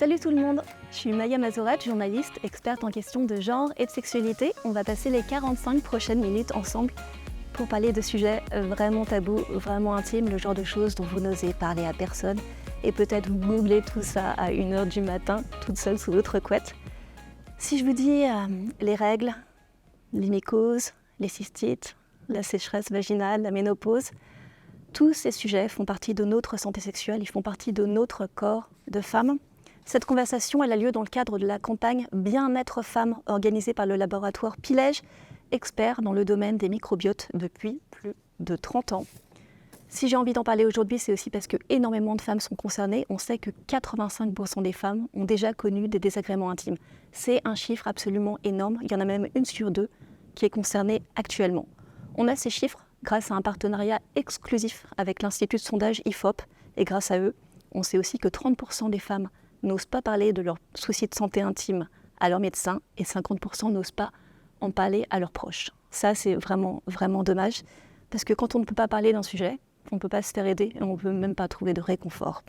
Salut tout le monde, je suis Maya Mazorat, journaliste, experte en questions de genre et de sexualité. On va passer les 45 prochaines minutes ensemble pour parler de sujets vraiment tabous, vraiment intimes, le genre de choses dont vous n'osez parler à personne. Et peut-être vous googlez tout ça à 1h du matin, toute seule sous votre couette. Si je vous dis les règles, les mycoses, les cystites, la sécheresse vaginale, la ménopause, tous ces sujets font partie de notre santé sexuelle, ils font partie de notre corps de femme. Cette conversation elle a lieu dans le cadre de la campagne Bien-être Femmes organisée par le laboratoire Pilège, expert dans le domaine des microbiotes depuis plus de 30 ans. Si j'ai envie d'en parler aujourd'hui, c'est aussi parce que énormément de femmes sont concernées. On sait que 85% des femmes ont déjà connu des désagréments intimes. C'est un chiffre absolument énorme. Il y en a même 1 sur 2 qui est concernée actuellement. On a ces chiffres grâce à un partenariat exclusif avec l'Institut de sondage IFOP. Et grâce à eux, on sait aussi que 30% des femmes n'osent pas parler de leurs soucis de santé intime à leur médecin et 50% n'osent pas en parler à leurs proches. Ça, c'est vraiment, vraiment dommage parce que quand on ne peut pas parler d'un sujet, on ne peut pas se faire aider et on ne peut même pas trouver de réconfort.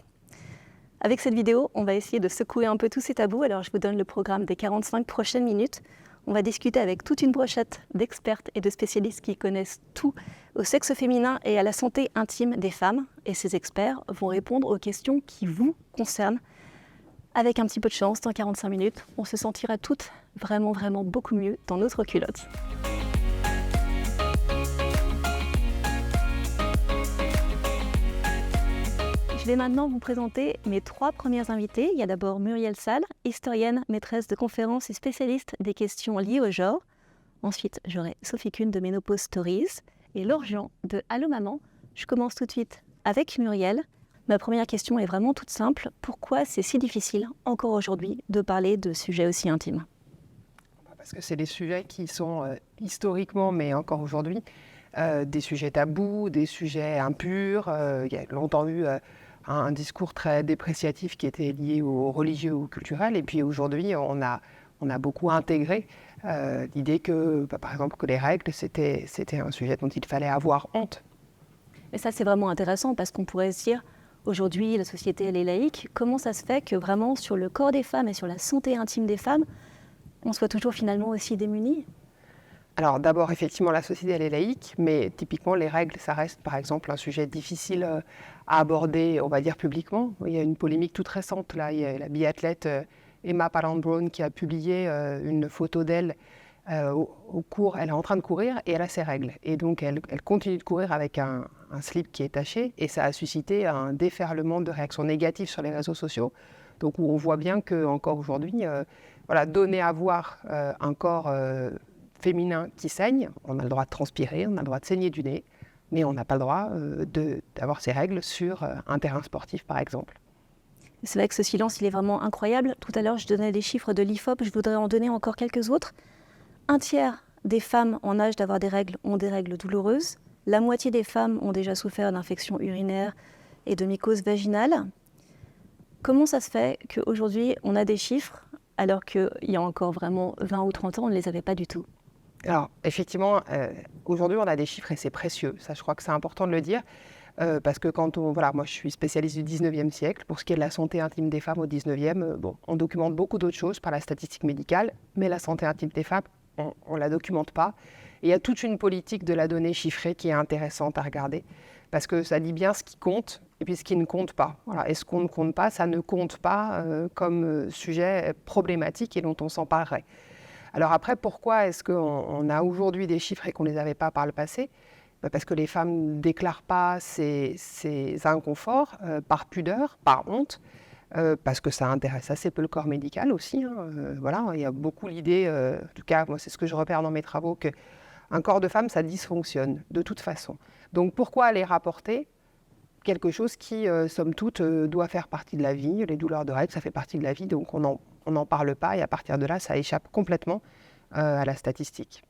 Avec cette vidéo, on va essayer de secouer un peu tous ces tabous. Alors, je vous donne le programme des 45 prochaines minutes. On va discuter avec toute une brochette d'expertes et de spécialistes qui connaissent tout au sexe féminin et à la santé intime des femmes. Et ces experts vont répondre aux questions qui vous concernent. Avec un petit peu de chance, dans 45 minutes, on se sentira toutes vraiment, vraiment beaucoup mieux dans notre culotte. Je vais maintenant vous présenter mes 3 premières invitées. Il y a d'abord Muriel Salles, historienne, maîtresse de conférences et spécialiste des questions liées au genre. Ensuite, j'aurai Sophie Kuhn de Menopause Stories et Laure Jean de Allô Maman. Je commence tout de suite avec Muriel. Ma première question est vraiment toute simple. Pourquoi c'est si difficile, encore aujourd'hui, de parler de sujets aussi intimes ? Parce que c'est des sujets qui sont historiquement, mais encore aujourd'hui, des sujets tabous, des sujets impurs. Il y a longtemps eu un discours très dépréciatif qui était lié aux religieux ou culturel. Et puis aujourd'hui, on a beaucoup intégré l'idée que, par exemple, que les règles, c'était un sujet dont il fallait avoir honte. Et ça, c'est vraiment intéressant parce qu'on pourrait se dire, aujourd'hui, la société, elle est laïque. Comment ça se fait que vraiment, sur le corps des femmes et sur la santé intime des femmes, on soit toujours finalement aussi démunis ? Alors d'abord, effectivement, la société, elle est laïque, mais typiquement, les règles, ça reste, par exemple, un sujet difficile à aborder, on va dire, publiquement. Il y a une polémique toute récente, là. Il y a la biathlète Emma Pallant-Brown qui a publié une photo d'elle au cours. Elle est en train de courir et elle a ses règles. Et donc, elle continue de courir avec un slip qui est taché, et ça a suscité un déferlement de réactions négatives sur les réseaux sociaux. Donc, où on voit bien qu'encore aujourd'hui, donner à voir un corps féminin qui saigne, on a le droit de transpirer, on a le droit de saigner du nez, mais on n'a pas le droit d'avoir ses règles sur un terrain sportif, par exemple. C'est vrai que ce silence, il est vraiment incroyable. Tout à l'heure, je donnais des chiffres de l'IFOP, je voudrais en donner encore quelques autres. 1/3 des femmes en âge d'avoir des règles ont des règles douloureuses. La moitié des femmes ont déjà souffert d'infections urinaires et de mycoses vaginales. Comment ça se fait qu'aujourd'hui, on a des chiffres alors qu'il y a encore vraiment 20 ou 30 ans, on ne les avait pas du tout ? Alors, effectivement, aujourd'hui, on a des chiffres et c'est précieux. Ça, je crois que c'est important de le dire. Parce que moi je suis spécialiste du 19e siècle, pour ce qui est de la santé intime des femmes au 19e, on documente beaucoup d'autres choses par la statistique médicale, mais la santé intime des femmes, on ne la documente pas. Et il y a toute une politique de la donnée chiffrée qui est intéressante à regarder, parce que ça dit bien ce qui compte et puis ce qui ne compte pas. Voilà. Et ce qu'on ne compte pas, ça ne compte pas comme sujet problématique et dont on s'emparerait. Alors après, pourquoi est-ce qu'on a aujourd'hui des chiffres et qu'on ne les avait pas par le passé ? Parce que les femmes ne déclarent pas ces inconforts par pudeur, par honte, parce que ça intéresse assez peu le corps médical aussi. Il y a beaucoup l'idée, en tout cas moi c'est ce que je repère dans mes travaux, qu'un corps de femme ça dysfonctionne de toute façon. Donc pourquoi aller rapporter quelque chose qui, somme toute, doit faire partie de la vie ? Les douleurs de règles, ça fait partie de la vie, donc on n'en parle pas, et à partir de là, ça échappe complètement à la statistique.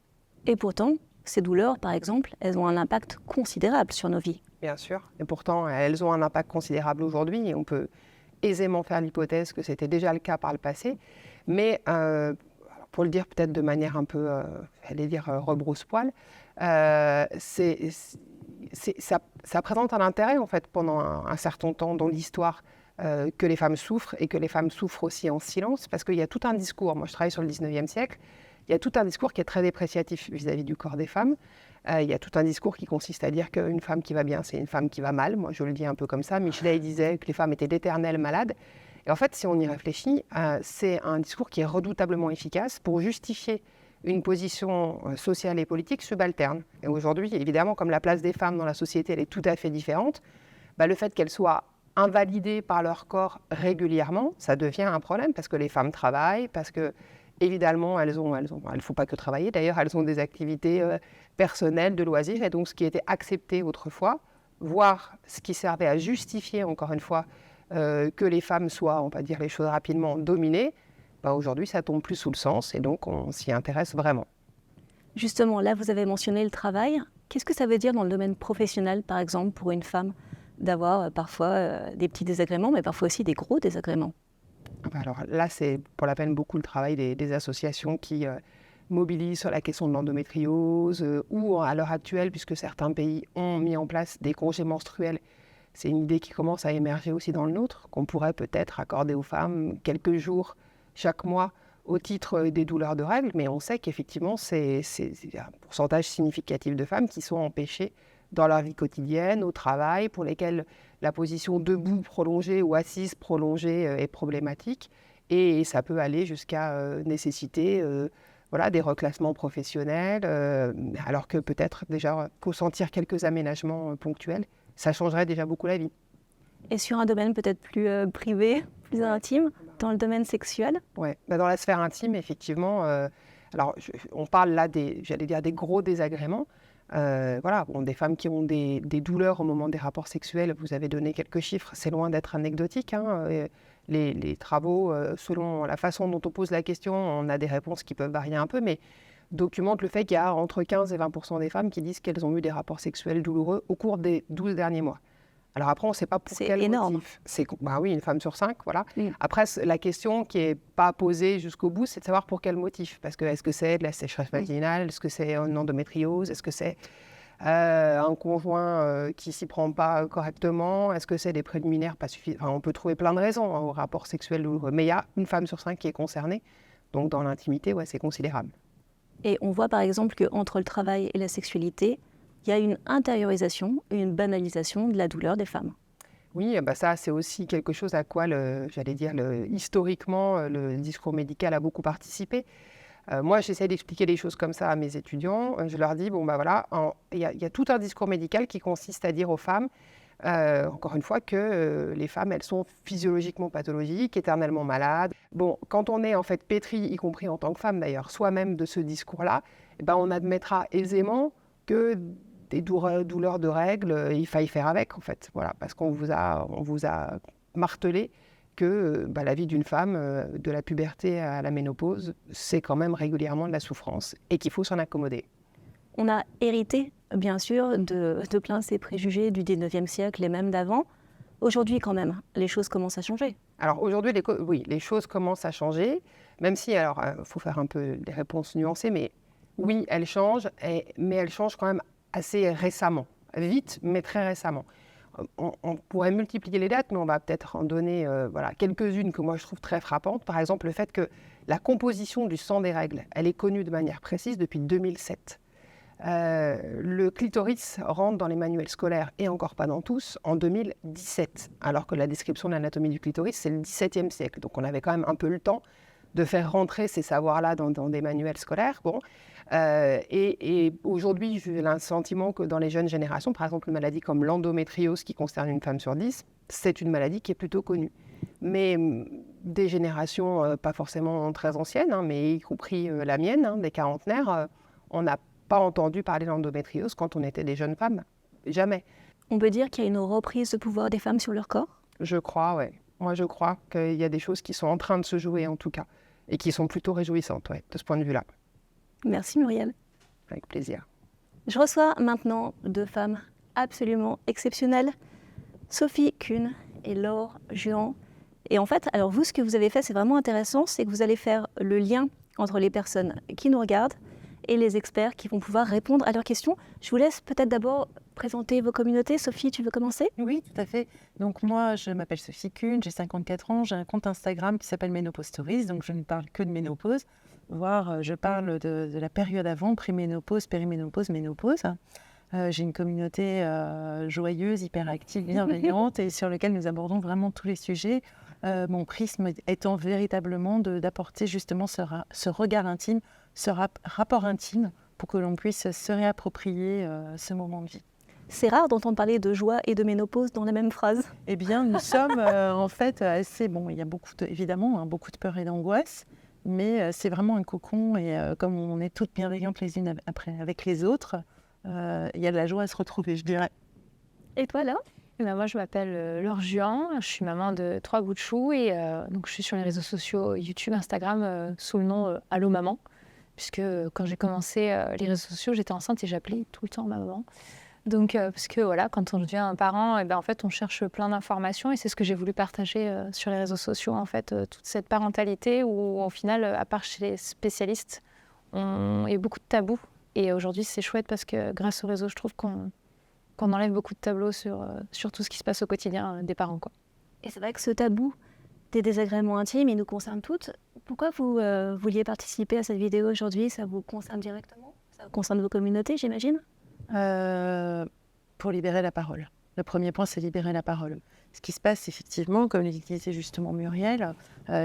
Et pourtant, ces douleurs, par exemple, elles ont un impact considérable sur nos vies. Bien sûr, et pourtant, elles ont un impact considérable aujourd'hui, et on peut aisément faire l'hypothèse que c'était déjà le cas par le passé, mais pour le dire peut-être de manière un peu, rebrousse-poil, ça présente un intérêt en fait pendant un certain temps dans l'histoire que les femmes souffrent et que les femmes souffrent aussi en silence, parce qu'il y a tout un discours, moi je travaille sur le 19e siècle, il y a tout un discours qui est très dépréciatif vis-à-vis du corps des femmes. Il y a tout un discours qui consiste à dire qu'une femme qui va bien, c'est une femme qui va mal. Moi, je le dis un peu comme ça. Michelet disait que les femmes étaient d'éternelles malades. Et en fait, si on y réfléchit, c'est un discours qui est redoutablement efficace pour justifier une position sociale et politique subalterne. Et aujourd'hui, évidemment, comme la place des femmes dans la société, elle est tout à fait différente, le fait qu'elles soient invalidées par leur corps régulièrement, ça devient un problème parce que les femmes travaillent, parce que évidemment, elles ne font pas que travailler. D'ailleurs, elles ont des activités personnelles, de loisirs. Et donc, ce qui était accepté autrefois, voire ce qui servait à justifier, encore une fois, que les femmes soient, on va dire les choses rapidement, dominées, aujourd'hui, ça tombe plus sous le sens. Et donc, on s'y intéresse vraiment. Justement, là, vous avez mentionné le travail. Qu'est-ce que ça veut dire dans le domaine professionnel, par exemple, pour une femme, d'avoir parfois des petits désagréments, mais parfois aussi des gros désagréments ? Alors là, c'est pour la peine beaucoup le travail des associations qui mobilisent sur la question de l'endométriose ou à l'heure actuelle, puisque certains pays ont mis en place des congés menstruels. C'est une idée qui commence à émerger aussi dans le nôtre, qu'on pourrait peut-être accorder aux femmes quelques jours chaque mois au titre des douleurs de règles, mais on sait qu'effectivement, c'est un pourcentage significatif de femmes qui sont empêchées dans leur vie quotidienne, au travail, pour lesquelles la position debout prolongée ou assise prolongée est problématique. Et ça peut aller jusqu'à nécessiter des reclassements professionnels, alors que peut-être déjà consentir quelques aménagements ponctuels, ça changerait déjà beaucoup la vie. Et sur un domaine peut-être plus privé, plus intime, dans le domaine sexuel ? Oui, dans la sphère intime, effectivement, on parle là des gros désagréments. Des femmes qui ont des douleurs au moment des rapports sexuels, vous avez donné quelques chiffres, c'est loin d'être anecdotique. Les travaux, selon la façon dont on pose la question, on a des réponses qui peuvent varier un peu, mais documentent le fait qu'il y a entre 15 et 20% des femmes qui disent qu'elles ont eu des rapports sexuels douloureux au cours des 12 derniers mois. Alors après, on ne sait pas pour quel énorme. motif. Oui, une femme sur 5, voilà. Oui. Après, la question qui n'est pas posée jusqu'au bout, c'est de savoir pour quel motif. Parce que est-ce que c'est de la sécheresse vaginale, est-ce que c'est une endométriose, est-ce que c'est un conjoint qui ne s'y prend pas correctement, est-ce que c'est des préliminaires pas suffisants. On peut trouver plein de raisons au rapport sexuel douloureux, mais il y a une femme sur 5 qui est concernée. Donc dans l'intimité, c'est considérable. Et on voit par exemple qu'entre le travail et la sexualité, il y a une intériorisation, une banalisation de la douleur des femmes. Oui, ça c'est aussi quelque chose à quoi, historiquement, le discours médical a beaucoup participé. Moi, j'essaie d'expliquer les choses comme ça à mes étudiants. Je leur dis, il y a tout un discours médical qui consiste à dire aux femmes, encore une fois, que les femmes, elles sont physiologiquement pathologiques, éternellement malades. Quand on est en fait pétri, y compris en tant que femme d'ailleurs, soi-même de ce discours-là, on admettra aisément que des douleurs de règles, il faille faire avec, en fait. Voilà, parce qu'on vous a martelé que la vie d'une femme, de la puberté à la ménopause, c'est quand même régulièrement de la souffrance et qu'il faut s'en accommoder. On a hérité, bien sûr, de plein de ces préjugés du 19e siècle et même d'avant. Aujourd'hui, quand même, les choses commencent à changer. Alors aujourd'hui, les choses commencent à changer, même si, faut faire un peu des réponses nuancées, mais oui, elles changent, mais elles changent quand même assez récemment, vite, mais très récemment. On pourrait multiplier les dates, mais on va peut-être en donner quelques-unes que moi je trouve très frappantes. Par exemple, le fait que la composition du sang des règles, elle est connue de manière précise depuis 2007. Le clitoris rentre dans les manuels scolaires, et encore pas dans tous, en 2017, alors que la description de l'anatomie du clitoris, c'est le XVIIe siècle. Donc on avait quand même un peu le temps de faire rentrer ces savoirs-là dans des manuels scolaires. Et aujourd'hui, j'ai le sentiment que dans les jeunes générations, par exemple, une maladie comme l'endométriose qui concerne une femme sur 10, c'est une maladie qui est plutôt connue. Mais des générations pas forcément très anciennes, mais y compris la mienne, des quarantenaires, on n'a pas entendu parler de l'endométriose quand on était des jeunes femmes. Jamais. On peut dire qu'il y a une reprise de pouvoir des femmes sur leur corps ? Je crois, oui. Moi, je crois qu'il y a des choses qui sont en train de se jouer, en tout cas, et qui sont plutôt réjouissantes, de ce point de vue-là. Merci Muriel. Avec plaisir. Je reçois maintenant deux femmes absolument exceptionnelles, Sophie Kuhn et Laure Juan. Et en fait, alors vous, ce que vous avez fait, c'est vraiment intéressant, c'est que vous allez faire le lien entre les personnes qui nous regardent et les experts qui vont pouvoir répondre à leurs questions. Je vous laisse peut-être d'abord présenter vos communautés. Sophie, tu veux commencer ? Oui, tout à fait. Donc moi, je m'appelle Sophie Kuhn, j'ai 54 ans, j'ai un compte Instagram qui s'appelle Ménopause Stories, donc je ne parle que de ménopause, voire je parle de la période avant, préménopause, périménopause, ménopause. J'ai une communauté joyeuse, hyper active, bienveillante et sur laquelle nous abordons vraiment tous les sujets. Mon prisme étant véritablement d'apporter justement ce regard intime, ce rapport intime pour que l'on puisse se réapproprier ce moment de vie. C'est rare d'entendre parler de joie et de ménopause dans la même phrase. Eh bien, nous sommes en fait assez... Bon, il y a évidemment beaucoup de peur et d'angoisse, mais c'est vraiment un cocon et comme on est toutes bienveillantes les unes avec les autres, il y a de la joie à se retrouver, je dirais. Et toi, là ? Moi, je m'appelle Laure Juan, je suis maman de 3 bouts de chou et donc je suis sur les réseaux sociaux YouTube, Instagram sous le nom Allo Maman, puisque quand j'ai commencé les réseaux sociaux, j'étais enceinte et j'appelais tout le temps ma maman. Donc, parce que voilà, quand on devient un parent, en fait, on cherche plein d'informations et c'est ce que j'ai voulu partager sur les réseaux sociaux, en fait, toute cette parentalité où, au final, à part chez les spécialistes, il y a beaucoup de tabous. Et aujourd'hui, c'est chouette parce que grâce au réseau, je trouve qu'on enlève beaucoup de tableaux sur tout ce qui se passe au quotidien des parents, quoi. Et c'est vrai que ce tabou des désagréments intimes, il nous concerne toutes. Pourquoi vous vouliez participer à cette vidéo aujourd'hui ? Ça vous concerne directement ? Ça concerne vos communautés, j'imagine ? Pour libérer la parole. Le premier point, c'est libérer la parole. Ce qui se passe, effectivement, comme le disait justement Muriel,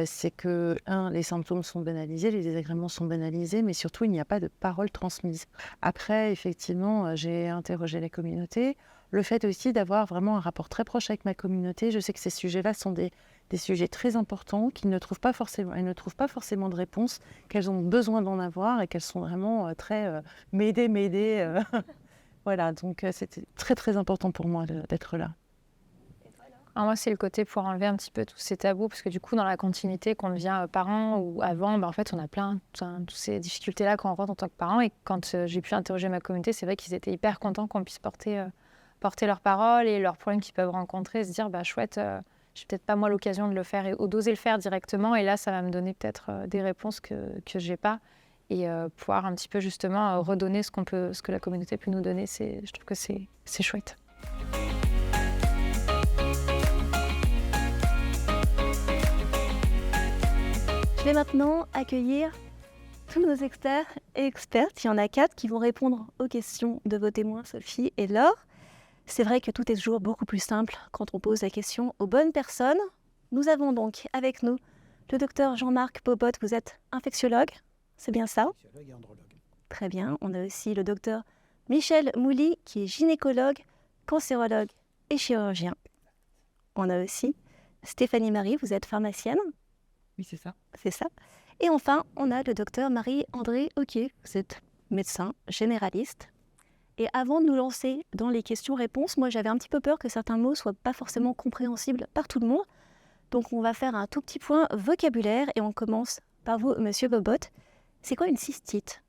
c'est que, les symptômes sont banalisés, les désagréments sont banalisés, mais surtout, il n'y a pas de parole transmise. Après, effectivement, j'ai interrogé les communautés. Le fait aussi d'avoir vraiment un rapport très proche avec ma communauté, je sais que ces sujets-là sont des sujets très importants, elles ne trouvent pas forcément de réponse, qu'elles ont besoin d'en avoir et qu'elles sont vraiment très m'aider. Voilà, donc c'était très très important pour moi d'être là. Alors moi, c'est le côté pour enlever un petit peu tous ces tabous, parce que du coup, dans la continuité, qu'on devient parent ou avant, en fait, on a toutes ces difficultés-là qu'on rencontre en tant que parent. Et quand j'ai pu interroger ma communauté, c'est vrai qu'ils étaient hyper contents qu'on puisse porter leurs paroles et leurs problèmes qu'ils peuvent rencontrer, se dire, chouette, j'ai peut-être pas moi l'occasion de le faire ou d'oser le faire directement. Et là, ça va me donner peut-être des réponses que j'ai pas. Et pouvoir un petit peu justement redonner ce que la communauté peut nous donner, je trouve que c'est chouette. Je vais maintenant accueillir tous nos experts et expertes. Il y en a 4 qui vont répondre aux questions de vos témoins, Sophie et Laure. C'est vrai que tout est toujours beaucoup plus simple quand on pose la question aux bonnes personnes. Nous avons donc avec nous le docteur Jean-Marc Popot, vous êtes infectiologue. C'est bien ça ? Infectiologue et andrologue. Très bien. On a aussi le docteur Michel Mouly, qui est gynécologue, cancérologue et chirurgien. On a aussi Stéphanie Marie, vous êtes pharmacienne. Oui, c'est ça. C'est ça. Et enfin, on a le docteur Marie-André Oquier, vous êtes médecin généraliste. Et avant de nous lancer dans les questions-réponses, moi j'avais un petit peu peur que certains mots ne soient pas forcément compréhensibles par tout le monde. Donc on va faire un tout petit point vocabulaire et on commence par vous, monsieur Bobot. C'est quoi une cystite ?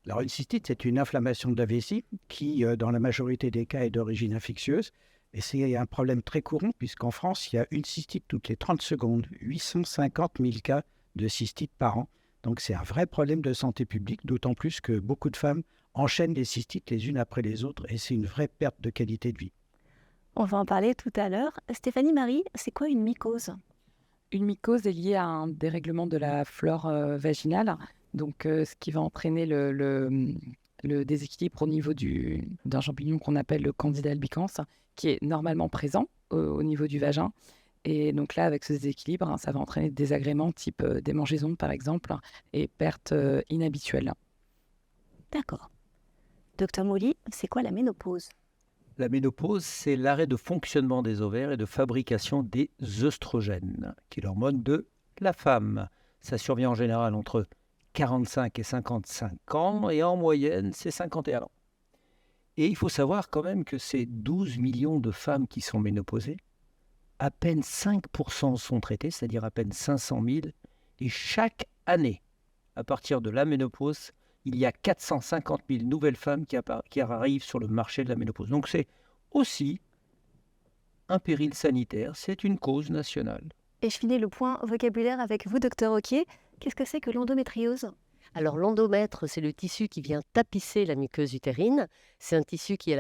Alors, une cystite, c'est une inflammation de la vessie qui, dans la majorité des cas, est d'origine infectieuse. Et c'est un problème très courant, puisqu'en France, il y a une cystite toutes les 30 secondes, 850 000 cas de cystite par an. Donc, c'est un vrai problème de santé publique, d'autant plus que beaucoup de femmes enchaînent les cystites les unes après les autres, et c'est une vraie perte de qualité de vie. On va en parler tout à l'heure. Stéphanie Marie, c'est quoi une mycose ? Une mycose est liée à un dérèglement de la flore vaginale, donc ce qui va entraîner le déséquilibre au niveau d'un champignon qu'on appelle le Candida albicans, qui est normalement présent au niveau du vagin. Et donc là, avec ce déséquilibre, ça va entraîner des désagréments type démangeaison, par exemple, et perte inhabituelle. D'accord. Docteur Mouly, c'est quoi la ménopause ? La ménopause, c'est l'arrêt de fonctionnement des ovaires et de fabrication des œstrogènes, qui est l'hormone de la femme. Ça survient en général entre 45 et 55 ans, et en moyenne, c'est 51 ans. Et il faut savoir quand même que ces 12 millions de femmes qui sont ménopausées, à peine 5% sont traitées, c'est-à-dire à peine 500 000, et chaque année, à partir de la ménopause, il y a 450 000 nouvelles femmes qui arrivent sur le marché de la ménopause. Donc c'est aussi un péril sanitaire, c'est une cause nationale. Et je finis le point vocabulaire avec vous, docteur Oquier. Qu'est-ce que c'est que l'endométriose ? Alors l'endomètre, c'est le tissu qui vient tapisser la muqueuse utérine. C'est un tissu qui a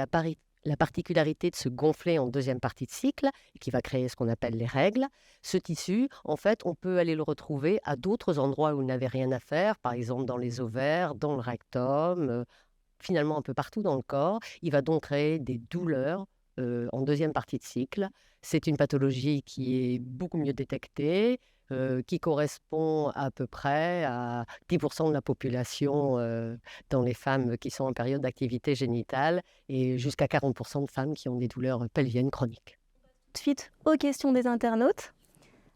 la particularité de se gonfler en deuxième partie de cycle et qui va créer ce qu'on appelle les règles. Ce tissu, en fait, on peut aller le retrouver à d'autres endroits où il n'avait rien à faire, par exemple dans les ovaires, dans le rectum, finalement un peu partout dans le corps. Il va donc créer des douleurs en deuxième partie de cycle. C'est une pathologie qui est beaucoup mieux détectée, qui correspond à peu près à 10% de la population dans les femmes qui sont en période d'activité génitale et jusqu'à 40% de femmes qui ont des douleurs pelviennes chroniques. Tout de suite aux questions des internautes.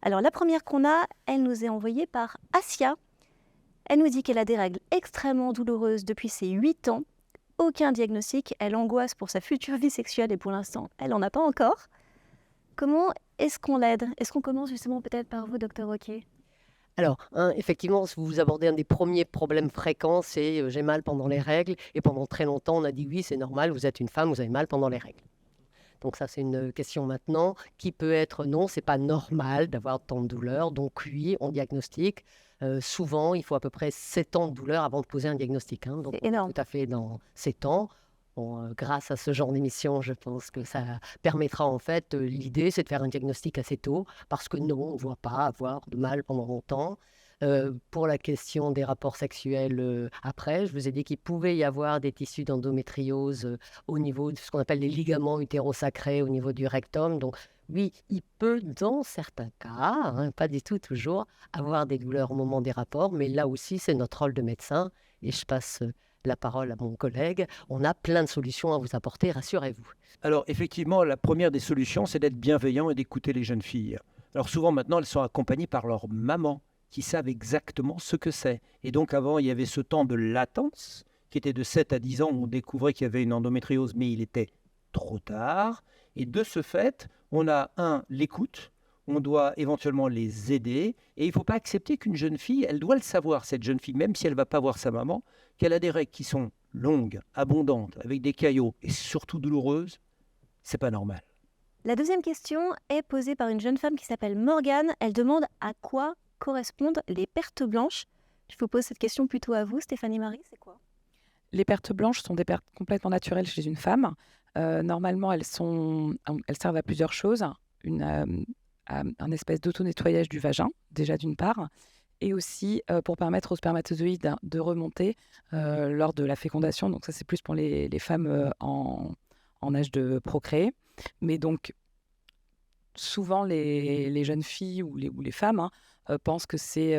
Alors la première qu'on a, elle nous est envoyée par Asia. Elle nous dit qu'elle a des règles extrêmement douloureuses depuis ses 8 ans. Aucun diagnostic, elle angoisse pour sa future vie sexuelle et pour l'instant, elle n'en a pas encore. Comment est-ce qu'on l'aide? Est-ce qu'on commence justement peut-être par vous, Dr Roquet? Alors, effectivement, si vous abordez un des premiers problèmes fréquents, c'est j'ai mal pendant les règles. Et pendant très longtemps, on a dit oui, c'est normal, vous êtes une femme, vous avez mal pendant les règles. Donc ça, c'est une question maintenant qui peut être non, c'est pas normal d'avoir tant de douleur. Donc oui, on diagnostique. Souvent, il faut à peu près 7 ans de douleur avant de poser un diagnostic. Donc C'est énorme. tout à fait dans 7 ans. Bon, grâce à ce genre d'émission, je pense que ça permettra en fait, l'idée c'est de faire un diagnostic assez tôt, parce que non, on ne voit pas avoir de mal pendant longtemps. Pour la question des rapports sexuels après, je vous ai dit qu'il pouvait y avoir des tissus d'endométriose au niveau de ce qu'on appelle les ligaments utérosacrés au niveau du rectum. Donc oui, il peut dans certains cas, pas du tout toujours, avoir des douleurs au moment des rapports, mais là aussi c'est notre rôle de médecin et je passe la parole à mon collègue. On a plein de solutions à vous apporter, rassurez-vous. Alors effectivement, la première des solutions, c'est d'être bienveillant et d'écouter les jeunes filles. Alors souvent maintenant, elles sont accompagnées par leur maman, qui savent exactement ce que c'est. Et donc avant, il y avait ce temps de latence, qui était de 7 à 10 ans, où on découvrait qu'il y avait une endométriose, mais il était trop tard. Et de ce fait, on a l'écoute, on doit éventuellement les aider, et il ne faut pas accepter qu'une jeune fille, elle doit le savoir, cette jeune fille, même si elle ne va pas voir sa maman, qu'elle a des règles qui sont longues, abondantes, avec des caillots, et surtout douloureuses, c'est pas normal. La deuxième question est posée par une jeune femme qui s'appelle Morgane. Elle demande à quoi correspondent les pertes blanches. Je vous pose cette question plutôt à vous, Stéphanie Marie, c'est quoi? Les pertes blanches sont des pertes complètement naturelles chez une femme. Normalement, elles servent à plusieurs choses. Un espèce d'auto-nettoyage du vagin, déjà d'une part, et aussi pour permettre aux spermatozoïdes de remonter lors de la fécondation. Donc ça, c'est plus pour les femmes en âge de procréer. Mais donc, souvent, les jeunes filles ou les femmes pensent que c'est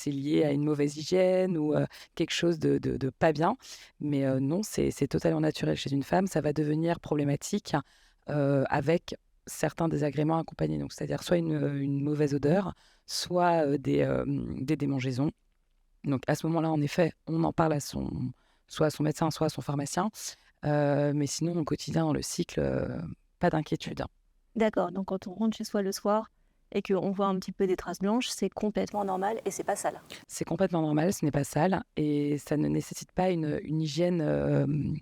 lié à une mauvaise hygiène ou quelque chose de pas bien. Mais non, c'est totalement naturel chez une femme. Ça va devenir problématique avec certains désagréments accompagnés. Donc, c'est-à-dire soit une mauvaise odeur, soit des démangeaisons. Donc, à ce moment-là, en effet, on en parle soit à son médecin, soit à son pharmacien. Mais sinon, au quotidien, dans le cycle, pas d'inquiétude. D'accord, donc quand on rentre chez soi le soir et qu'on voit un petit peu des traces blanches, c'est complètement normal et c'est pas sale. C'est complètement normal, ce n'est pas sale et ça ne nécessite pas une hygiène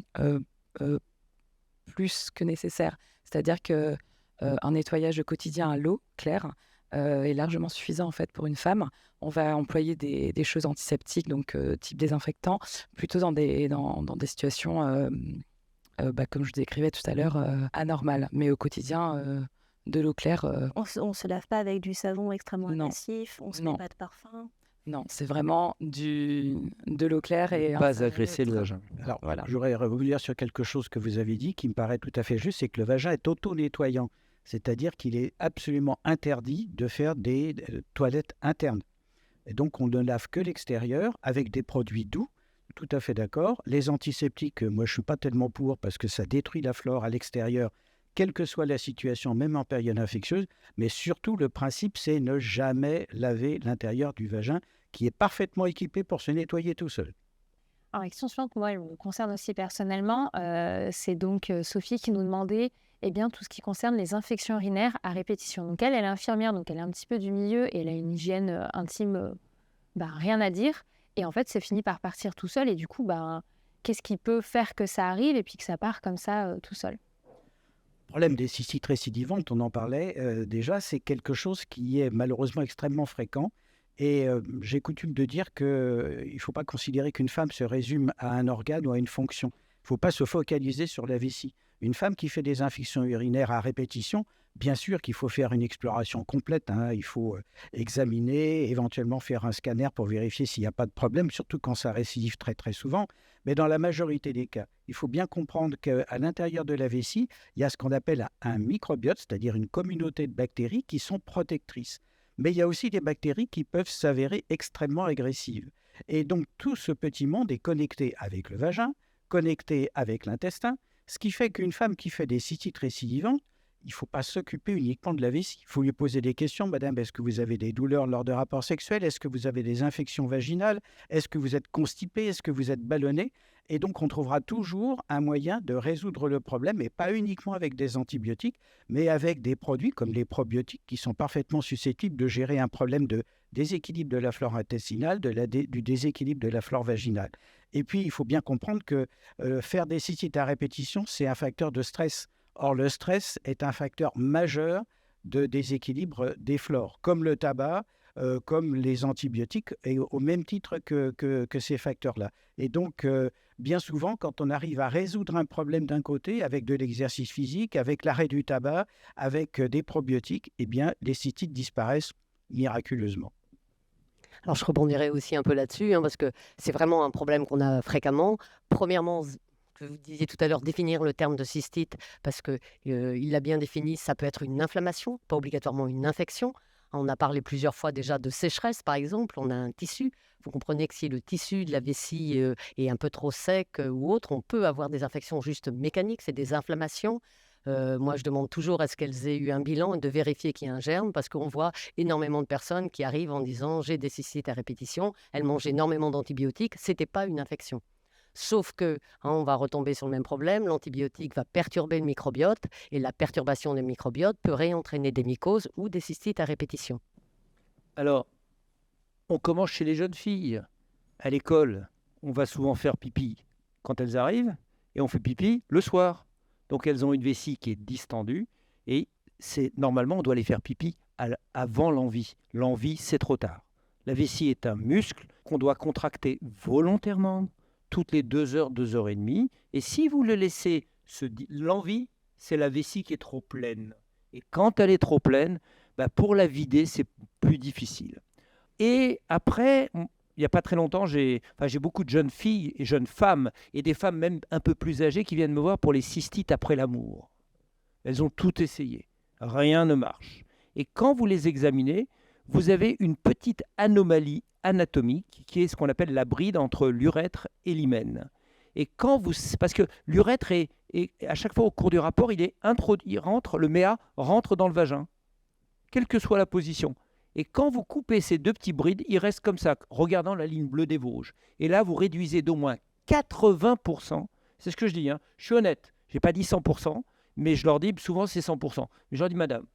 plus que nécessaire. C'est-à-dire que un nettoyage quotidien à l'eau claire est largement suffisant en fait pour une femme. On va employer des choses antiseptiques, donc type désinfectant, plutôt dans des situations, comme je décrivais tout à l'heure, anormales. Mais au quotidien, de l'eau claire... On se lave pas avec du savon extrêmement Non. agressif, on se met Non. pas de parfum. Non, c'est vraiment de l'eau claire et... Pas agresser le vagin. Alors, Voilà. j'aurais revenir sur quelque chose que vous avez dit qui me paraît tout à fait juste, c'est que le vagin est auto-nettoyant. C'est-à-dire qu'il est absolument interdit de faire des toilettes internes. Et donc, on ne lave que l'extérieur avec des produits doux, tout à fait d'accord. Les antiseptiques, moi, je ne suis pas tellement pour parce que ça détruit la flore à l'extérieur, quelle que soit la situation, même en période infectieuse. Mais surtout, le principe, c'est ne jamais laver l'intérieur du vagin qui est parfaitement équipé pour se nettoyer tout seul. Alors, la question suivante, moi, elle me concerne aussi personnellement. C'est donc Sophie qui nous demandait tout ce qui concerne les infections urinaires à répétition. Donc, elle est infirmière, donc elle est un petit peu du milieu et elle a une hygiène intime, rien à dire. Et en fait, c'est fini par partir tout seul. Et du coup, qu'est-ce qui peut faire que ça arrive et puis que ça part comme ça tout seul? Le problème des cystites récidivantes, on en parlait déjà, c'est quelque chose qui est malheureusement extrêmement fréquent Et j'ai coutume de dire qu'il ne faut pas considérer qu'une femme se résume à un organe ou à une fonction. Il ne faut pas se focaliser sur la vessie. Une femme qui fait des infections urinaires à répétition, bien sûr qu'il faut faire une exploration complète, hein. Il faut examiner, éventuellement faire un scanner pour vérifier s'il n'y a pas de problème, surtout quand ça récidive très très souvent. Mais dans la majorité des cas, il faut bien comprendre qu'à l'intérieur de la vessie, il y a ce qu'on appelle un microbiote, c'est-à-dire une communauté de bactéries qui sont protectrices. Mais il y a aussi des bactéries qui peuvent s'avérer extrêmement agressives. Et donc tout ce petit monde est connecté avec le vagin, connecté avec l'intestin, ce qui fait qu'une femme qui fait des cystites récidivantes, il ne faut pas s'occuper uniquement de la vessie. Il faut lui poser des questions. Madame, est-ce que vous avez des douleurs lors de rapports sexuels? Est-ce que vous avez des infections vaginales? Est-ce que vous êtes constipé? Est-ce que vous êtes ballonné? Et donc, on trouvera toujours un moyen de résoudre le problème, et pas uniquement avec des antibiotiques, mais avec des produits comme les probiotiques qui sont parfaitement susceptibles de gérer un problème de déséquilibre de la flore intestinale, du déséquilibre de la flore vaginale. Et puis, il faut bien comprendre que faire des cystites à répétition, c'est un facteur de stress. Or, le stress est un facteur majeur de déséquilibre des flores, comme le tabac, comme les antibiotiques, et au même titre que ces facteurs-là. Et donc, bien souvent, quand on arrive à résoudre un problème d'un côté, avec de l'exercice physique, avec l'arrêt du tabac, avec des probiotiques, eh bien, les cystites disparaissent miraculeusement. Alors, je rebondirai aussi un peu là-dessus, hein, parce que c'est vraiment un problème qu'on a fréquemment. Premièrement, que vous disiez tout à l'heure, définir le terme de cystite, parce qu'il l'a bien défini, ça peut être une inflammation, pas obligatoirement une infection. On a parlé plusieurs fois déjà de sécheresse, par exemple. On a un tissu. Vous comprenez que si le tissu de la vessie est un peu trop sec ou autre, on peut avoir des infections juste mécaniques, c'est des inflammations. Moi, je demande toujours est-ce qu'elles aient eu un bilan et de vérifier qu'il y a un germe, parce qu'on voit énormément de personnes qui arrivent en disant j'ai des cystites à répétition, elles mangent énormément d'antibiotiques, ce n'était pas une infection. Sauf que, on va retomber sur le même problème, l'antibiotique va perturber le microbiote et la perturbation du microbiote peut réentraîner des mycoses ou des cystites à répétition. Alors, on commence chez les jeunes filles. À l'école, on va souvent faire pipi quand elles arrivent et on fait pipi le soir. Donc elles ont une vessie qui est distendue et normalement on doit les faire pipi avant l'envie. L'envie, c'est trop tard. La vessie est un muscle qu'on doit contracter volontairement toutes les 2 heures, 2 heures et demie. Et si vous le laissez, l'envie, c'est la vessie qui est trop pleine. Et quand elle est trop pleine, pour la vider, c'est plus difficile. Et après, il n'y a pas très longtemps, j'ai beaucoup de jeunes filles et jeunes femmes, et des femmes même un peu plus âgées qui viennent me voir pour les cystites après l'amour. Elles ont tout essayé. Rien ne marche. Et quand vous les examinez, vous avez une petite anomalie anatomique qui est ce qu'on appelle la bride entre l'urètre et l'hymen. Et parce que l'urètre est à chaque fois au cours du rapport, le méa rentre dans le vagin, quelle que soit la position. Et quand vous coupez ces 2 petits brides, ils restent comme ça, regardant la ligne bleue des Vosges. Et là, vous réduisez d'au moins 80%. C'est ce que je dis, hein. Je suis honnête, je n'ai pas dit 100%, mais je leur dis souvent c'est 100%. Mais je leur dis, madame,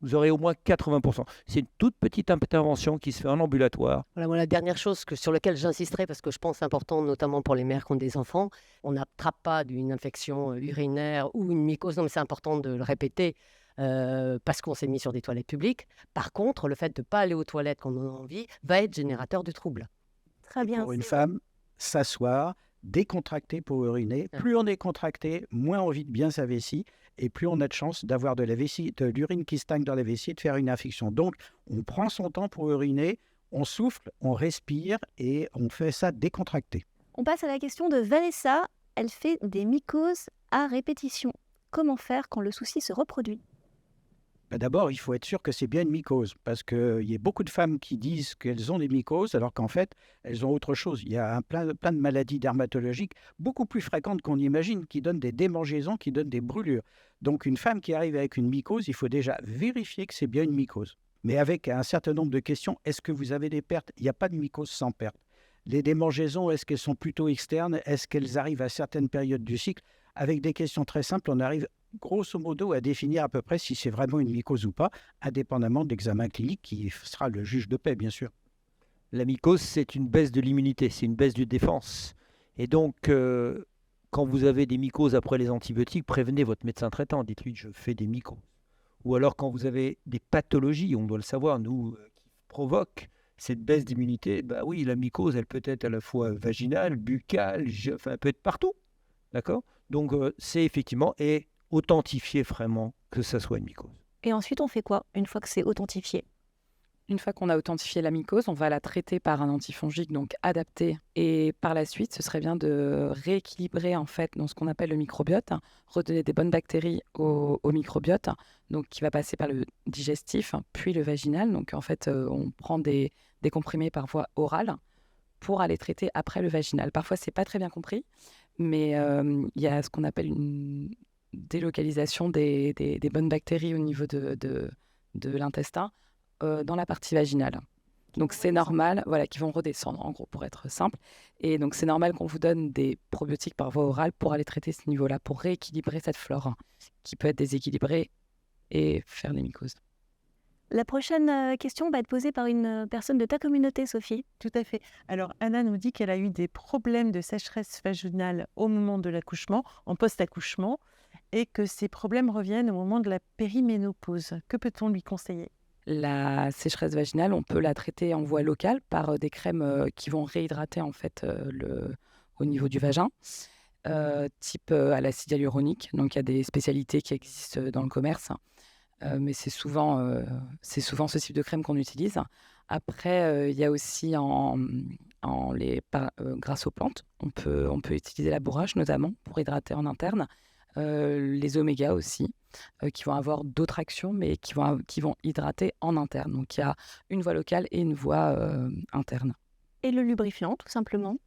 vous aurez au moins 80%. C'est une toute petite intervention qui se fait en ambulatoire. Voilà, moi, la dernière chose sur laquelle j'insisterai, parce que je pense important, notamment pour les mères qui ont des enfants, on n'attrape pas d'une infection urinaire ou une mycose. Non, mais c'est important de le répéter parce qu'on s'est mis sur des toilettes publiques. Par contre, le fait de ne pas aller aux toilettes quand on a envie va être générateur de troubles. Très bien. Pour une femme, s'asseoir, décontracter pour uriner. Plus on est contracté, moins on vide bien sa vessie. Et plus on a de chance d'avoir de l'urine qui stagne dans la vessie et de faire une infection. Donc, on prend son temps pour uriner, on souffle, on respire et on fait ça décontracté. On passe à la question de Vanessa. Elle fait des mycoses à répétition. Comment faire quand le souci se reproduit ? D'abord, il faut être sûr que c'est bien une mycose, parce qu'il y a beaucoup de femmes qui disent qu'elles ont des mycoses, alors qu'en fait, elles ont autre chose. Il y a plein de maladies dermatologiques beaucoup plus fréquentes qu'on imagine, qui donnent des démangeaisons, qui donnent des brûlures. Donc, une femme qui arrive avec une mycose, il faut déjà vérifier que c'est bien une mycose. Mais avec un certain nombre de questions, est-ce que vous avez des pertes ? Il n'y a pas de mycose sans perte. Les démangeaisons, est-ce qu'elles sont plutôt externes ? Est-ce qu'elles arrivent à certaines périodes du cycle ? Avec des questions très simples, on arrive grosso modo à définir à peu près si c'est vraiment une mycose ou pas, indépendamment de l'examen clinique qui sera le juge de paix, bien sûr. La mycose, c'est une baisse de l'immunité, c'est une baisse de défense. Et donc, quand vous avez des mycoses après les antibiotiques, prévenez votre médecin traitant, dites-lui je fais des mycoses. Ou alors quand vous avez des pathologies, on doit le savoir, qui provoquent cette baisse d'immunité, bah oui, la mycose, elle peut être à la fois vaginale, buccale, enfin, elle peut être partout. D'accord? Donc, c'est effectivement et authentifier vraiment que ça soit une mycose. Et ensuite, on fait quoi une fois que c'est authentifié? Une fois qu'on a authentifié la mycose, on va la traiter par un antifongique donc adapté. Et par la suite, ce serait bien de rééquilibrer en fait dans ce qu'on appelle le microbiote, redonner des bonnes bactéries au microbiote, donc qui va passer par le digestif, puis le vaginal. Donc en fait, on prend des comprimés par voie orale pour aller traiter après le vaginal. Parfois, c'est pas très bien compris, mais il y a ce qu'on appelle une délocalisation des bonnes bactéries au niveau de l'intestin dans la partie vaginale. Donc c'est normal, voilà, qui vont redescendre en gros pour être simple. Et donc c'est normal qu'on vous donne des probiotiques par voie orale pour aller traiter ce niveau-là, pour rééquilibrer cette flore qui peut être déséquilibrée et faire des mycoses. La prochaine question va être posée par une personne de ta communauté, Sophie. Tout à fait. Alors, Anna nous dit qu'elle a eu des problèmes de sécheresse vaginale au moment de l'accouchement, en post-accouchement, et que ces problèmes reviennent au moment de la périménopause. Que peut-on lui conseiller? La sécheresse vaginale, on peut la traiter en voie locale par des crèmes qui vont réhydrater en fait au niveau du vagin, type à l'acide hyaluronique. Donc il y a des spécialités qui existent dans le commerce, mais c'est souvent ce type de crème qu'on utilise. Après, il y a aussi grâce aux plantes, on peut utiliser la bourrache notamment pour hydrater en interne. Les omégas aussi, qui vont avoir d'autres actions, mais qui vont hydrater en interne. Donc, il y a une voie locale et une voie interne. Et le lubrifiant, tout simplement.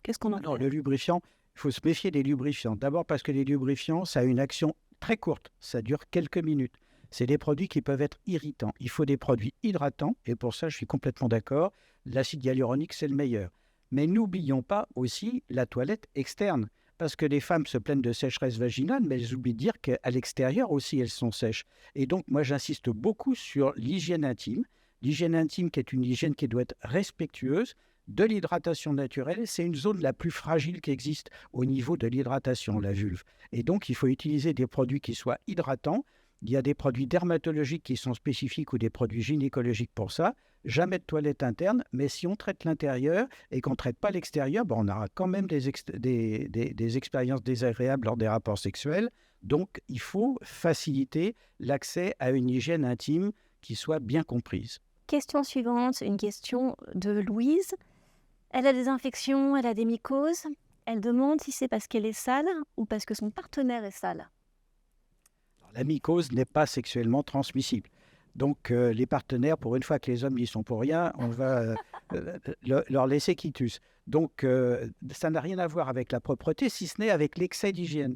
Qu'est-ce qu'on en Non, fait? le lubrifiant, il faut se méfier des lubrifiants. D'abord parce que les lubrifiants, ça a une action très courte. Ça dure quelques minutes. C'est des produits qui peuvent être irritants. Il faut des produits hydratants. Et pour ça, je suis complètement d'accord. L'acide hyaluronique, c'est le meilleur. Mais n'oublions pas aussi la toilette externe. Parce que les femmes se plaignent de sécheresse vaginale, mais elles oublient de dire qu'à l'extérieur aussi, elles sont sèches. Et donc, moi, j'insiste beaucoup sur l'hygiène intime. L'hygiène intime qui est une hygiène qui doit être respectueuse de l'hydratation naturelle. C'est une zone la plus fragile qui existe au niveau de l'hydratation, la vulve. Et donc, il faut utiliser des produits qui soient hydratants. Il y a des produits dermatologiques qui sont spécifiques ou des produits gynécologiques pour ça. Jamais de toilette interne, mais si on traite l'intérieur et qu'on ne traite pas l'extérieur, on aura quand même des expériences désagréables lors des rapports sexuels. Donc, il faut faciliter l'accès à une hygiène intime qui soit bien comprise. Question suivante, une question de Louise. Elle a des infections, elle a des mycoses. Elle demande si c'est parce qu'elle est sale ou parce que son partenaire est sale. Alors, la mycose n'est pas sexuellement transmissible. Donc, les partenaires, pour une fois que les hommes n'y sont pour rien, on va leur laisser quitus. Donc, ça n'a rien à voir avec la propreté, si ce n'est avec l'excès d'hygiène.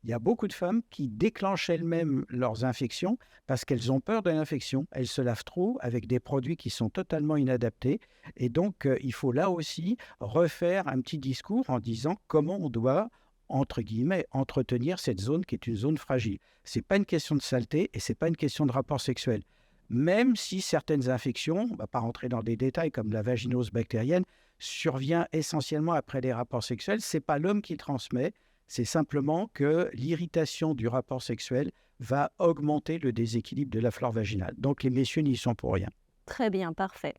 Il y a beaucoup de femmes qui déclenchent elles-mêmes leurs infections parce qu'elles ont peur de l'infection. Elles se lavent trop avec des produits qui sont totalement inadaptés. Et donc, il faut là aussi refaire un petit discours en disant comment on doit, entre guillemets, entretenir cette zone qui est une zone fragile. Ce n'est pas une question de saleté et ce n'est pas une question de rapport sexuel. Même si certaines infections, on ne va pas rentrer dans des détails comme la vaginose bactérienne, survient essentiellement après les rapports sexuels, ce n'est pas l'homme qui transmet, c'est simplement que l'irritation du rapport sexuel va augmenter le déséquilibre de la flore vaginale. Donc les messieurs n'y sont pour rien. Très bien, parfait.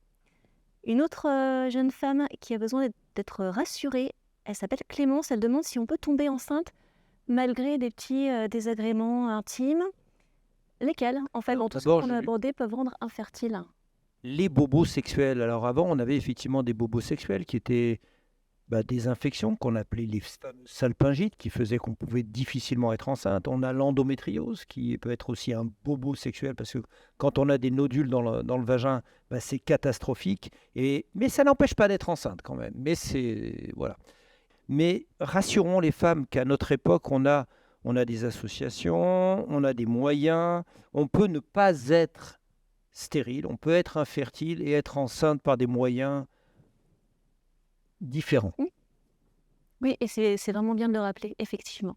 Une autre jeune femme qui a besoin d'être rassurée, elle s'appelle Clémence, elle demande si on peut tomber enceinte malgré des petits désagréments intimes. Lesquels, en fait, dans tout ce qu'on a abordé, peuvent rendre infertile? Les bobos sexuels. Alors avant, on avait effectivement des bobos sexuels qui étaient des infections qu'on appelait les fameuses salpingites qui faisaient qu'on pouvait difficilement être enceinte. On a l'endométriose qui peut être aussi un bobo sexuel parce que quand on a des nodules dans le vagin, c'est catastrophique. Mais ça n'empêche pas d'être enceinte quand même. Mais voilà. Mais rassurons les femmes qu'à notre époque, on a des associations, on a des moyens. On peut ne pas être stérile, on peut être infertile et être enceinte par des moyens différents. Oui, et c'est vraiment bien de le rappeler, effectivement.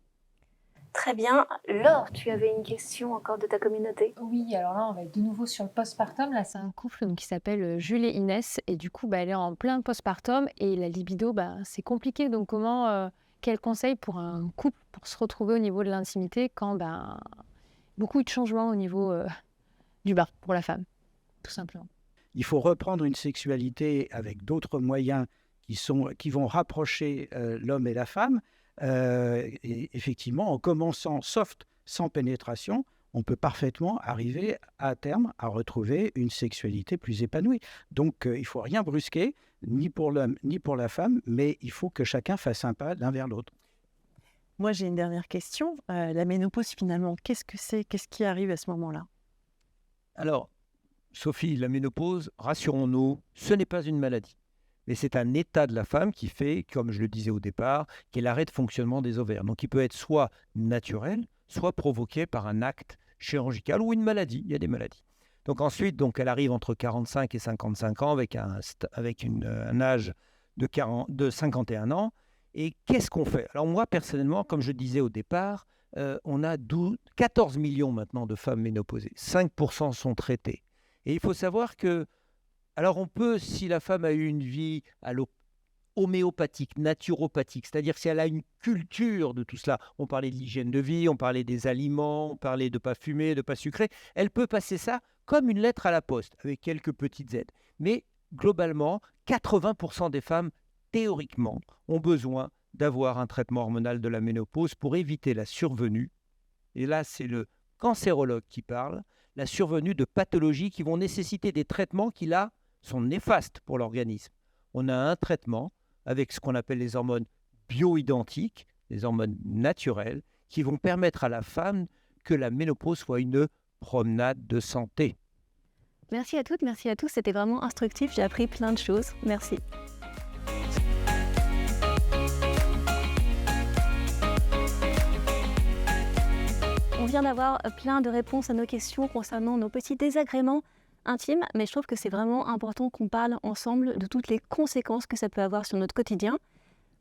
Très bien. Laure, tu avais une question encore de ta communauté? Oui, alors là, on va être de nouveau sur le postpartum. Là, c'est un couple qui s'appelle Jules et Inès. Et du coup, elle est en plein postpartum et la libido, c'est compliqué. Donc, quel conseil pour un couple pour se retrouver au niveau de l'intimité quand beaucoup de changements au niveau du bas pour la femme, tout simplement? Il faut reprendre une sexualité avec d'autres moyens qui vont rapprocher l'homme et la femme. Et effectivement, en commençant soft, sans pénétration, on peut parfaitement arriver à terme à retrouver une sexualité plus épanouie. Donc, il ne faut rien brusquer, ni pour l'homme, ni pour la femme, mais il faut que chacun fasse un pas l'un vers l'autre. Moi, j'ai une dernière question. La ménopause, finalement, qu'est-ce que c'est? Qu'est-ce qui arrive à ce moment-là? Alors, Sophie, la ménopause, rassurons-nous, ce n'est pas une maladie. Mais c'est un état de la femme qui fait, comme je le disais au départ, qui est l'arrêt de fonctionnement des ovaires. Donc il peut être soit naturel, soit provoqué par un acte chirurgical ou une maladie. Il y a des maladies. Donc ensuite, elle arrive entre 45 et 55 ans avec un âge de 51 ans. Et qu'est-ce qu'on fait? Alors moi, personnellement, comme je disais au départ, on a 14 millions maintenant de femmes ménopausées. 5% sont traitées. Et il faut savoir que, alors on peut, si la femme a eu une vie homéopathique, naturopathique, c'est-à-dire si elle a une culture de tout cela, on parlait de l'hygiène de vie, on parlait des aliments, on parlait de ne pas fumer, de ne pas sucrer, elle peut passer ça comme une lettre à la poste, avec quelques petites aides. Mais globalement, 80% des femmes, théoriquement, ont besoin d'avoir un traitement hormonal de la ménopause pour éviter la survenue, et là c'est le cancérologue qui parle, la survenue de pathologies qui vont nécessiter des traitements qui là sont néfastes pour l'organisme. On a un traitement avec ce qu'on appelle les hormones bioidentiques, les hormones naturelles, qui vont permettre à la femme que la ménopause soit une promenade de santé. Merci à toutes, merci à tous, c'était vraiment instructif, j'ai appris plein de choses. Merci. On vient d'avoir plein de réponses à nos questions concernant nos petits désagréments intimes, mais je trouve que c'est vraiment important qu'on parle ensemble de toutes les conséquences que ça peut avoir sur notre quotidien.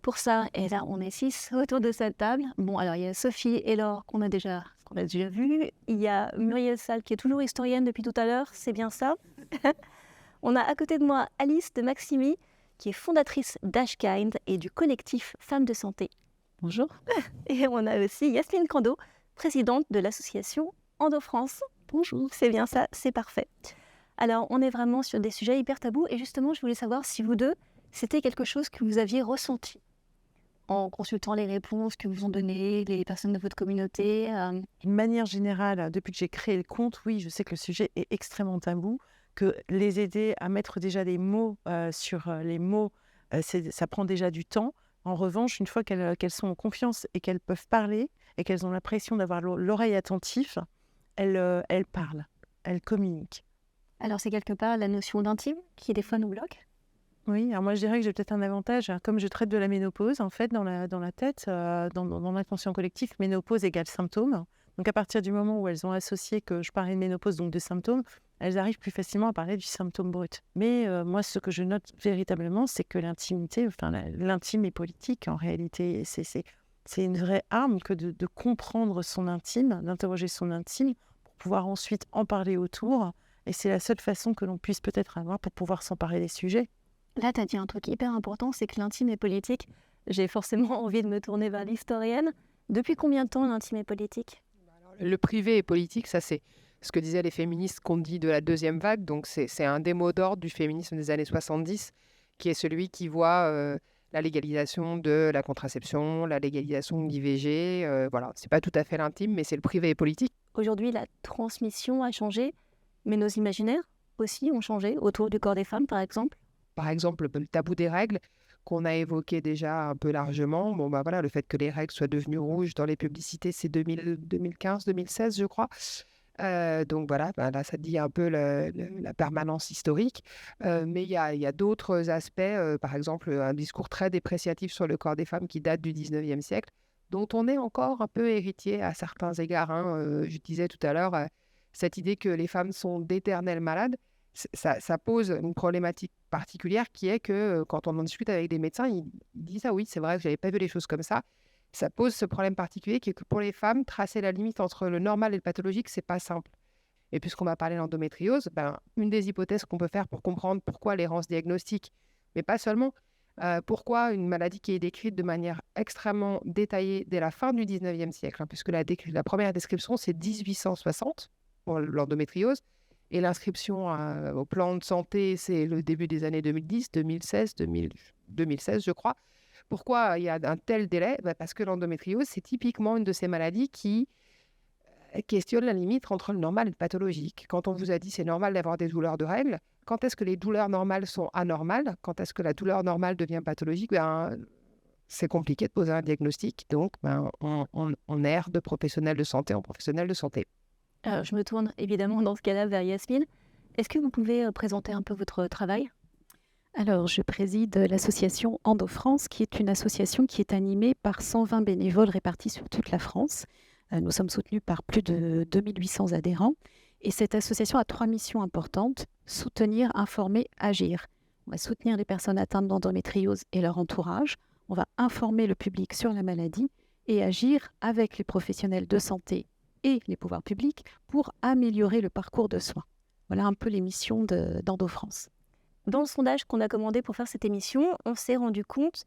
Pour ça, et là on est 6 autour de cette table. Bon, alors il y a Sophie et Laure qu'on a déjà vues. Il y a Muriel Salle qui est toujours historienne depuis tout à l'heure, c'est bien ça. On a à côté de moi Alice de Maximi, qui est fondatrice d'Ashkind et du collectif Femmes de Santé. Bonjour. Et on a aussi Yasmine Kando, présidente de l'association Endo-France. Bonjour. C'est bien ça, c'est parfait. Alors, on est vraiment sur des sujets hyper tabous et justement, je voulais savoir si vous deux, c'était quelque chose que vous aviez ressenti en consultant les réponses que vous ont données les personnes de votre communauté. De manière générale, depuis que j'ai créé le compte, oui, je sais que le sujet est extrêmement tabou, que les aider à mettre déjà des mots sur les mots, ça prend déjà du temps. En revanche, une fois qu'elles sont en confiance et qu'elles peuvent parler et qu'elles ont l'impression d'avoir l'oreille attentive, elles parlent, elles communiquent. Alors, c'est quelque part la notion d'intime qui, des fois, nous bloque. Oui, alors moi, je dirais que j'ai peut-être un avantage. Comme je traite de la ménopause, en fait, dans la tête, dans l'inconscient collectif, ménopause égale symptômes. Donc, à partir du moment où elles ont associé que je parlais de ménopause, donc de symptômes, elles arrivent plus facilement à parler du symptôme brut. Mais moi, ce que je note véritablement, c'est que l'intimité, l'intime est politique, en réalité. C'est une vraie arme que de comprendre son intime, d'interroger son intime, pour pouvoir ensuite en parler autour. Et c'est la seule façon que l'on puisse peut-être avoir pour pouvoir s'emparer des sujets. Là, tu as dit un truc hyper important, c'est que l'intime est politique. J'ai forcément envie de me tourner vers l'historienne. Depuis combien de temps l'intime est politique? Le privé est politique, ça c'est ce que disaient les féministes qu'on dit de la deuxième vague. Donc c'est un des mots d'ordre du féminisme des années 70, qui est celui qui voit la légalisation de la contraception, la légalisation de l'IVG. Voilà, c'est pas tout à fait l'intime, mais c'est le privé et politique. Aujourd'hui, la transmission a changé, mais nos imaginaires aussi ont changé autour du corps des femmes, par exemple. Par exemple, le tabou des règles, qu'on a évoqué déjà un peu largement. Bon, bah voilà, le fait que les règles soient devenues rouges dans les publicités, c'est 2015, 2016, je crois. Donc voilà, bah là, ça dit un peu la permanence historique. Mais il y a d'autres aspects, par exemple, un discours très dépréciatif sur le corps des femmes qui date du 19e siècle, dont on est encore un peu héritier à certains égards. Je disais tout à l'heure, cette idée que les femmes sont d'éternelles malades, ça pose une problématique particulière qui est que quand on en discute avec des médecins, ils disent « Ah oui, c'est vrai que je n'avais pas vu les choses comme ça ». Ça pose ce problème particulier qui est que pour les femmes, tracer la limite entre le normal et le pathologique, c'est pas simple. Et puisqu'on va parler d'endométriose, une des hypothèses qu'on peut faire pour comprendre pourquoi l'errance diagnostique, mais pas seulement, pourquoi une maladie qui est décrite de manière extrêmement détaillée dès la fin du 19e siècle, puisque la première description, c'est 1860 pour l'endométriose, Et l'inscription au plan de santé, c'est le début des années 2010, 2016, 2016, je crois. Pourquoi il y a un tel délai? Parce que l'endométriose, c'est typiquement une de ces maladies qui questionne la limite entre le normal et le pathologique. Quand on vous a dit c'est normal d'avoir des douleurs de règles, quand est-ce que les douleurs normales sont anormales? Quand est-ce que la douleur normale devient pathologique? C'est compliqué de poser un diagnostic, donc on erre de professionnel de santé en professionnel de santé. Alors, je me tourne évidemment dans ce cas-là vers Yasmine. Est-ce que vous pouvez présenter un peu votre travail? Alors, je préside l'association Endo-France, qui est une association qui est animée par 120 bénévoles répartis sur toute la France. Nous sommes soutenus par plus de 2800 adhérents. Et cette association a 3 missions importantes: soutenir, informer, agir. On va soutenir les personnes atteintes d'endométriose et leur entourage. On va informer le public sur la maladie et agir avec les professionnels de santé et les pouvoirs publics pour améliorer le parcours de soins. Voilà un peu les missions d'Endo-France. Dans le sondage qu'on a commandé pour faire cette émission, on s'est rendu compte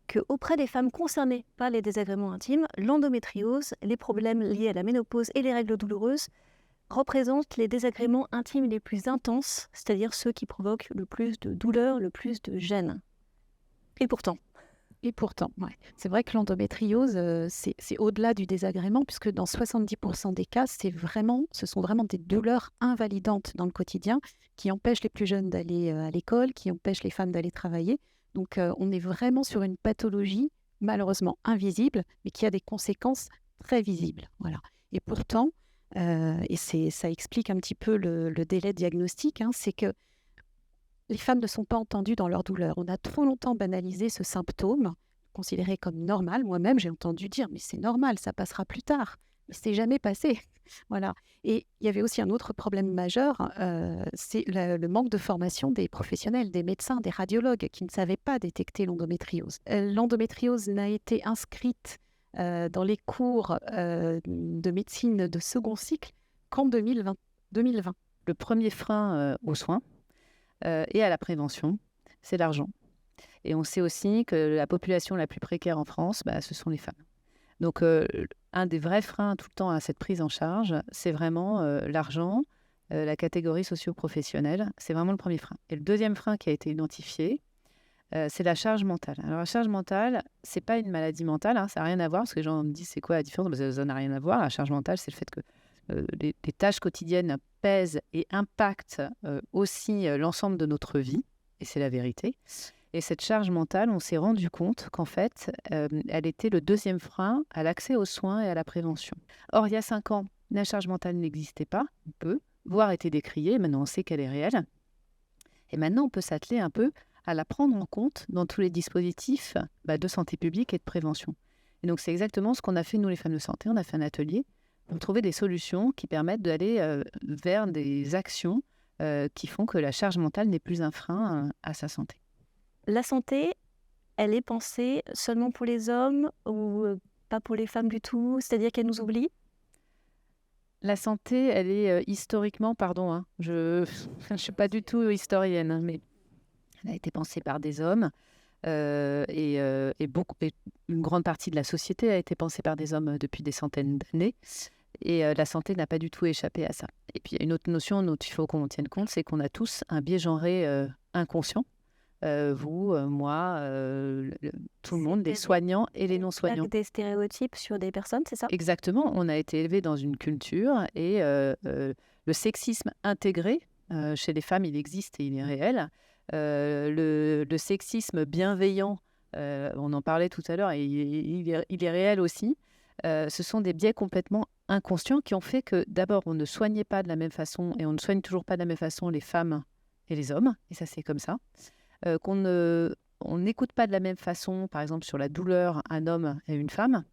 qu'auprès des femmes concernées par les désagréments intimes, l'endométriose, les problèmes liés à la ménopause et les règles douloureuses représentent les désagréments intimes les plus intenses, c'est-à-dire ceux qui provoquent le plus de douleur, le plus de gêne. Et pourtant, ouais. C'est vrai que l'endométriose, c'est au-delà du désagrément, puisque dans 70% des cas, ce sont vraiment des douleurs invalidantes dans le quotidien qui empêchent les plus jeunes d'aller à l'école, qui empêchent les femmes d'aller travailler. Donc, on est vraiment sur une pathologie malheureusement invisible, mais qui a des conséquences très visibles. Voilà. Et pourtant, ça explique un petit peu le délai de diagnostic, c'est que les femmes ne sont pas entendues dans leur douleur. On a trop longtemps banalisé ce symptôme, considéré comme normal. Moi-même, j'ai entendu dire « mais c'est normal, ça passera plus tard ». Mais c'est jamais passé. Voilà. Et il y avait aussi un autre problème majeur, c'est le manque de formation des professionnels, des médecins, des radiologues qui ne savaient pas détecter l'endométriose. L'endométriose n'a été inscrite dans les cours de médecine de second cycle qu'en 2020. Le premier frein aux soins et à la prévention, c'est l'argent. Et on sait aussi que la population la plus précaire en France, ce sont les femmes. Donc, un des vrais freins tout le temps à cette prise en charge, c'est vraiment l'argent, la catégorie socio-professionnelle. C'est vraiment le premier frein. Et le deuxième frein qui a été identifié, c'est la charge mentale. Alors, la charge mentale, c'est pas une maladie mentale, ça n'a rien à voir, parce que les gens me disent c'est quoi la différence? Ça n'a rien à voir. La charge mentale, c'est le fait que les tâches quotidiennes pèsent et impactent aussi l'ensemble de notre vie, et c'est la vérité. Et cette charge mentale, on s'est rendu compte qu'en fait, elle était le deuxième frein à l'accès aux soins et à la prévention. Or, il y a 5 ans, la charge mentale n'existait pas, voire était décriée. Maintenant, on sait qu'elle est réelle. Et maintenant, on peut s'atteler un peu à la prendre en compte dans tous les dispositifs de santé publique et de prévention. Et donc, c'est exactement ce qu'on a fait, nous, les femmes de santé. On a fait un atelier pour trouver des solutions qui permettent d'aller vers des actions qui font que la charge mentale n'est plus un frein à sa santé. La santé, elle est pensée seulement pour les hommes ou pas pour les femmes du tout? C'est-à-dire qu'elle nous oublie? La santé, elle est historiquement, je ne suis pas du tout historienne, mais elle a été pensée par des hommes et une grande partie de la société a été pensée par des hommes depuis des centaines d'années. Et la santé n'a pas du tout échappé à ça. Et puis, il y a une autre notion dont il faut qu'on tienne compte, c'est qu'on a tous un biais genré inconscient. Vous, moi, tout le monde, les soignants et les non-soignants. Des stéréotypes sur des personnes, c'est ça? Exactement. On a été élevé dans une culture et le sexisme intégré, chez les femmes, il existe et il est réel. Le sexisme bienveillant, on en parlait tout à l'heure, et il est réel aussi. Ce sont des biais complètement inconscients qui ont fait que d'abord, on ne soignait pas de la même façon et on ne soigne toujours pas de la même façon les femmes et les hommes. Et ça, c'est comme ça. On n'écoute pas de la même façon, par exemple, sur la douleur, un homme et une femme.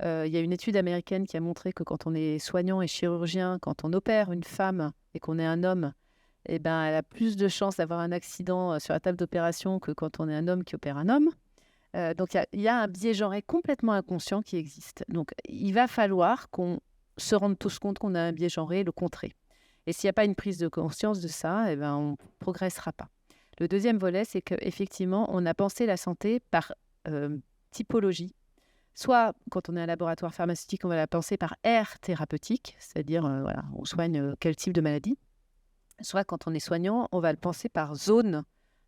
Il y a une étude américaine qui a montré que quand on est soignant et chirurgien, quand on opère une femme et qu'on est un homme, elle a plus de chances d'avoir un accident sur la table d'opération que quand on est un homme qui opère un homme. Donc, il y a un biais genré complètement inconscient qui existe. Donc, il va falloir qu'on se rende tous compte qu'on a un biais genré et le contrer. Et s'il n'y a pas une prise de conscience de ça, on ne progressera pas. Le deuxième volet, c'est qu'effectivement, on a pensé la santé par typologie. Soit, quand on est un laboratoire pharmaceutique, on va la penser par aire thérapeutique, c'est-à-dire, on soigne quel type de maladie. soit quand on est soignant, on va le penser par zone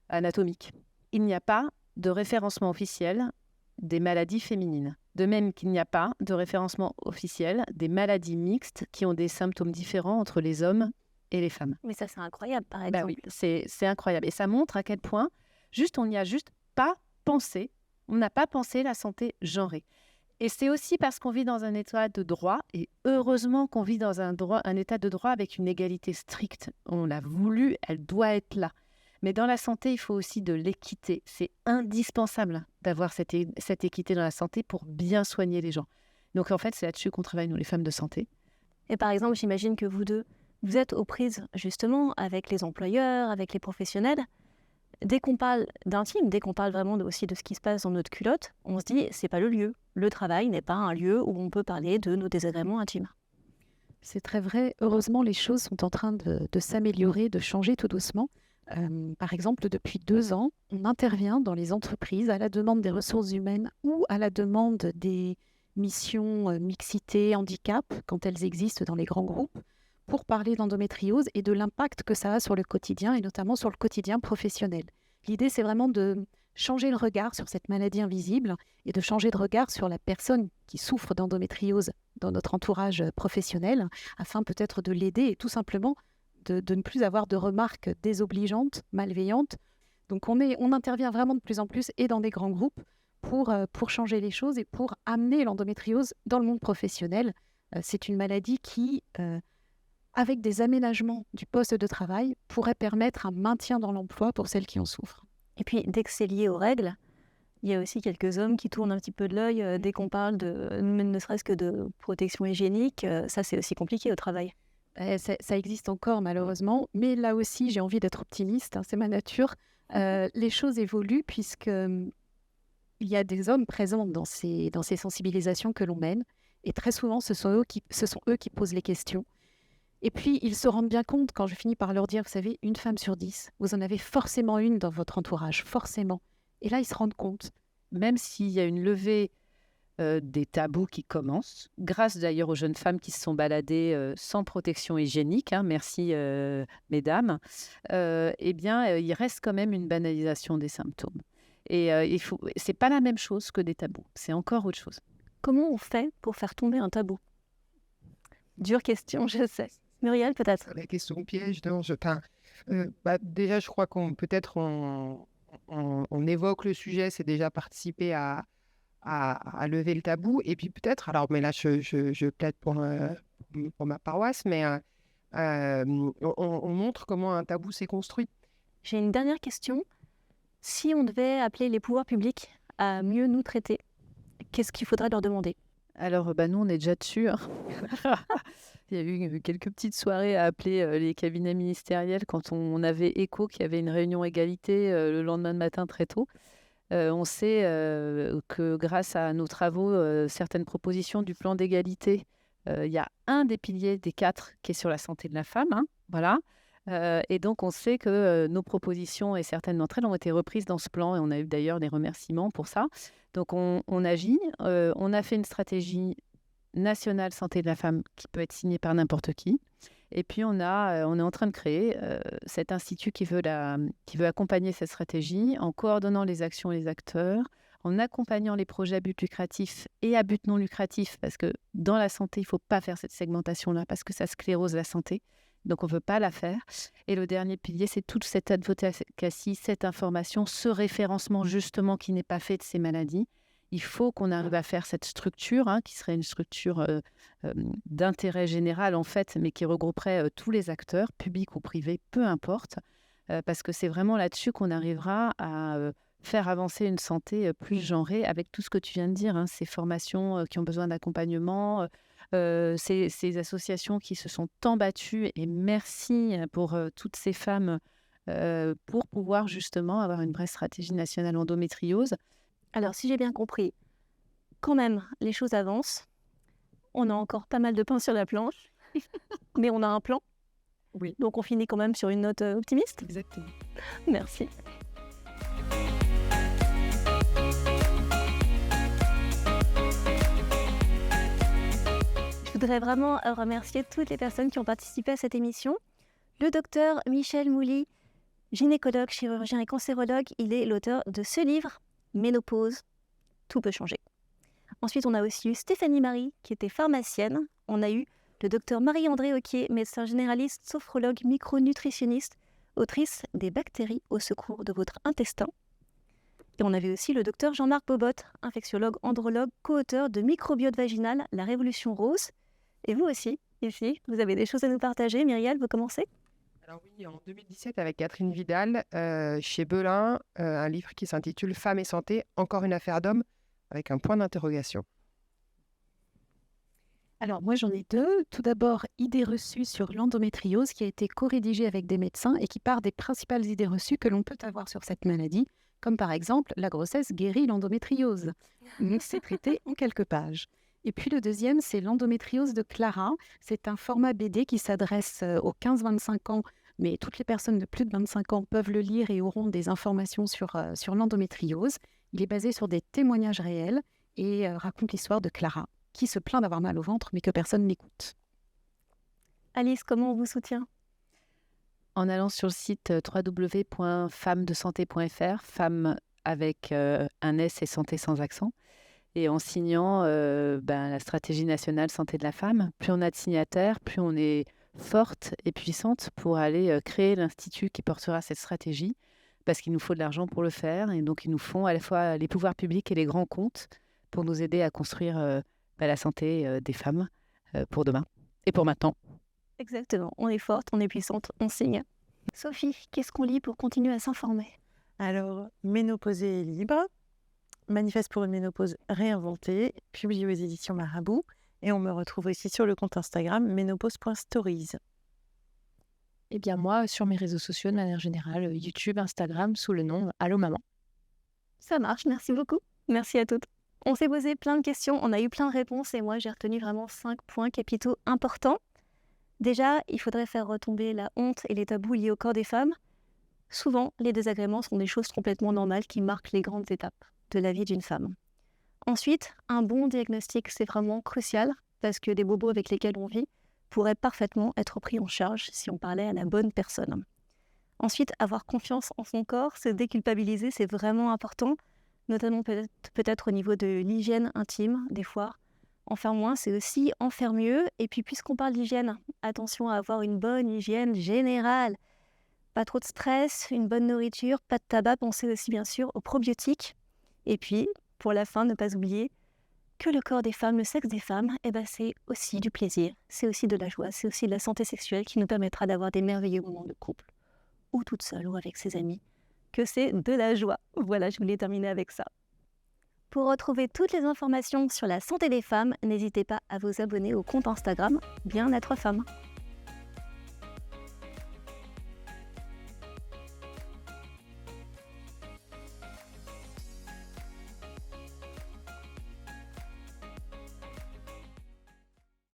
anatomique. Il n'y a pas de référencement officiel des maladies féminines. De même qu'il n'y a pas de référencement officiel des maladies mixtes qui ont des symptômes différents entre les hommes et les femmes. Mais ça, c'est incroyable, par Ben exemple. oui, c'est incroyable. Et ça montre à quel point on n'y a juste pas pensé. On n'a pas pensé la santé genrée. Et c'est aussi parce qu'on vit dans un état de droit, et heureusement qu'on vit dans un état de droit avec une égalité stricte. On l'a voulu, elle doit être là. Mais dans la santé, il faut aussi de l'équité. C'est indispensable d'avoir cette équité dans la santé pour bien soigner les gens. Donc en fait, c'est là-dessus qu'on travaille, nous, les femmes de santé. Et par exemple, j'imagine que vous deux, vous êtes aux prises justement avec les employeurs, avec les professionnels. Dès qu'on parle d'intime, dès qu'on parle vraiment aussi de ce qui se passe dans notre culotte, on se dit c'est pas le lieu. Le travail n'est pas un lieu où on peut parler de nos désagréments intimes. C'est très vrai. Heureusement, les choses sont en train de s'améliorer, de changer tout doucement. Par exemple, depuis 2 ans, on intervient dans les entreprises à la demande des ressources humaines ou à la demande des missions mixité, handicap, quand elles existent dans les grands groupes, pour parler d'endométriose et de l'impact que ça a sur le quotidien, et notamment sur le quotidien professionnel. L'idée, c'est vraiment de changer le regard sur cette maladie invisible et de changer de regard sur la personne qui souffre d'endométriose dans notre entourage professionnel, afin peut-être de l'aider et tout simplement de ne plus avoir de remarques désobligeantes, malveillantes. Donc on intervient vraiment de plus en plus et dans des grands groupes pour changer les choses et pour amener l'endométriose dans le monde professionnel. C'est une maladie qui, avec des aménagements du poste de travail, pourrait permettre un maintien dans l'emploi pour celles qui en souffrent. Et puis, dès que c'est lié aux règles, il y a aussi quelques hommes qui tournent un petit peu de l'œil dès qu'on parle ne serait-ce que de protection hygiénique. Ça, c'est aussi compliqué au travail. Ça existe encore malheureusement, mais là aussi j'ai envie d'être optimiste, c'est ma nature. Les choses évoluent puisqu'il y a des hommes présents dans ces sensibilisations que l'on mène, et très souvent ce sont eux qui posent les questions. Et puis ils se rendent bien compte quand je finis par leur dire, vous savez, une femme sur 10, vous en avez forcément une dans votre entourage, forcément. Et là ils se rendent compte. Même s'il y a une levée des tabous qui commencent, grâce d'ailleurs aux jeunes femmes qui se sont baladées sans protection hygiénique, merci mesdames, eh bien il reste quand même une banalisation des symptômes. Et c'est pas la même chose que des tabous, c'est encore autre chose. Comment on fait pour faire tomber un tabou? Dure question, je sais. Muriel, peut-être? La question piège, non, déjà, je crois qu'on peut-être on évoque le sujet, c'est déjà participer à lever le tabou. Et puis peut-être, alors, mais là, je plaide pour ma paroisse, mais on montre comment un tabou s'est construit. J'ai une dernière question. Si on devait appeler les pouvoirs publics à mieux nous traiter, qu'est-ce qu'il faudrait leur demander? Alors, nous, on est déjà dessus. Il y a eu quelques petites soirées à appeler les cabinets ministériels quand on avait écho qu'il y avait une réunion égalité le lendemain de matin très tôt. On sait que grâce à nos travaux, certaines propositions du plan d'égalité, il y a un des piliers des 4 qui est sur la santé de la femme. Voilà. Et donc, on sait que nos propositions et certaines d'entre elles ont été reprises dans ce plan. Et on a eu d'ailleurs des remerciements pour ça. Donc, on agit. On a fait une stratégie nationale santé de la femme qui peut être signée par n'importe qui. Et puis, on est en train de créer cet institut qui veut accompagner cette stratégie en coordonnant les actions et les acteurs, en accompagnant les projets à but lucratif et à but non lucratif, parce que dans la santé, il ne faut pas faire cette segmentation-là, parce que ça sclérose la santé. Donc, on ne veut pas la faire. Et le dernier pilier, c'est toute cette advocacy, cette information, ce référencement justement qui n'est pas fait de ces maladies. Il faut qu'on arrive à faire cette structure, qui serait une structure d'intérêt général en fait, mais qui regrouperait tous les acteurs, publics ou privés, peu importe, parce que c'est vraiment là-dessus qu'on arrivera à faire avancer une santé plus genrée avec tout ce que tu viens de dire, ces formations qui ont besoin d'accompagnement, ces associations qui se sont tant battues, et merci pour toutes ces femmes pour pouvoir justement avoir une vraie stratégie nationale endométriose. Alors, si j'ai bien compris, quand même, les choses avancent. On a encore pas mal de pain sur la planche, mais on a un plan. Oui. Donc, on finit quand même sur une note optimiste. Exactement. Merci. Je voudrais vraiment remercier toutes les personnes qui ont participé à cette émission. Le docteur Michel Mouly, gynécologue, chirurgien et cancérologue, il est l'auteur de ce livre, Ménopause, tout peut changer. Ensuite, on a aussi eu Stéphanie Marie, qui était pharmacienne. On a eu le docteur Marie-André Auquier, médecin généraliste, sophrologue, micronutritionniste, autrice des bactéries au secours de votre intestin. Et on avait aussi le docteur Jean-Marc Bobot, infectiologue, andrologue, co-auteur de Microbiote vaginal, la révolution rose. Et vous aussi, ici, vous avez des choses à nous partager. Myriel, vous commencez ? Alors oui, en 2017, avec Catherine Vidal, chez Belin, un livre qui s'intitule « Femmes et santé, encore une affaire d'homme » avec un point d'interrogation. Alors moi j'en ai deux. Tout d'abord, idées reçues sur l'endométriose qui a été co-rédigée avec des médecins et qui part des principales idées reçues que l'on peut avoir sur cette maladie, comme par exemple la grossesse guérit l'endométriose. Mais c'est traité en quelques pages. Et puis le deuxième, c'est l'endométriose de Clara. C'est un format BD qui s'adresse aux 15-25 ans, mais toutes les personnes de plus de 25 ans peuvent le lire et auront des informations sur l'endométriose. Il est basé sur des témoignages réels et raconte l'histoire de Clara, qui se plaint d'avoir mal au ventre, mais que personne n'écoute. Alice, comment on vous soutient ? En allant sur le site www.femmesdesanté.fr, femme avec un S et santé sans accent, et en signant la stratégie nationale santé de la femme. Plus on a de signataires, plus on est forte et puissante pour aller créer l'institut qui portera cette stratégie, parce qu'il nous faut de l'argent pour le faire, et donc ils nous font à la fois les pouvoirs publics et les grands comptes pour nous aider à construire la santé des femmes pour demain et pour maintenant. Exactement, on est forte, on est puissante, on signe. Sophie, qu'est-ce qu'on lit pour continuer à s'informer ? Alors, Ménopausée et libre, manifeste pour une ménopause réinventée, publié aux éditions Marabout. Et on me retrouve aussi sur le compte Instagram ménopause.stories. Eh bien moi, sur mes réseaux sociaux de manière générale, YouTube, Instagram, sous le nom Allo Maman. Ça marche, merci beaucoup. Merci à toutes. On s'est posé plein de questions, on a eu plein de réponses et moi j'ai retenu vraiment 5 points capitaux importants. Déjà, il faudrait faire retomber la honte et les tabous liés au corps des femmes. Souvent, les désagréments sont des choses complètement normales qui marquent les grandes étapes de la vie d'une femme. Ensuite, un bon diagnostic, c'est vraiment crucial parce que des bobos avec lesquels on vit pourraient parfaitement être pris en charge si on parlait à la bonne personne. Ensuite, avoir confiance en son corps, se déculpabiliser, c'est vraiment important, notamment peut-être au niveau de l'hygiène intime, des fois. En faire moins, c'est aussi en faire mieux. Et puis, puisqu'on parle d'hygiène, attention à avoir une bonne hygiène générale. Pas trop de stress, une bonne nourriture, pas de tabac, pensez aussi bien sûr aux probiotiques. Et puis, pour la fin, ne pas oublier que le corps des femmes, le sexe des femmes, c'est aussi du plaisir, c'est aussi de la joie, c'est aussi de la santé sexuelle qui nous permettra d'avoir des merveilleux moments de couple, ou toute seule ou avec ses amis, que c'est de la joie. Voilà, je voulais terminer avec ça. Pour retrouver toutes les informations sur la santé des femmes, n'hésitez pas à vous abonner au compte Instagram Bien-être Femmes.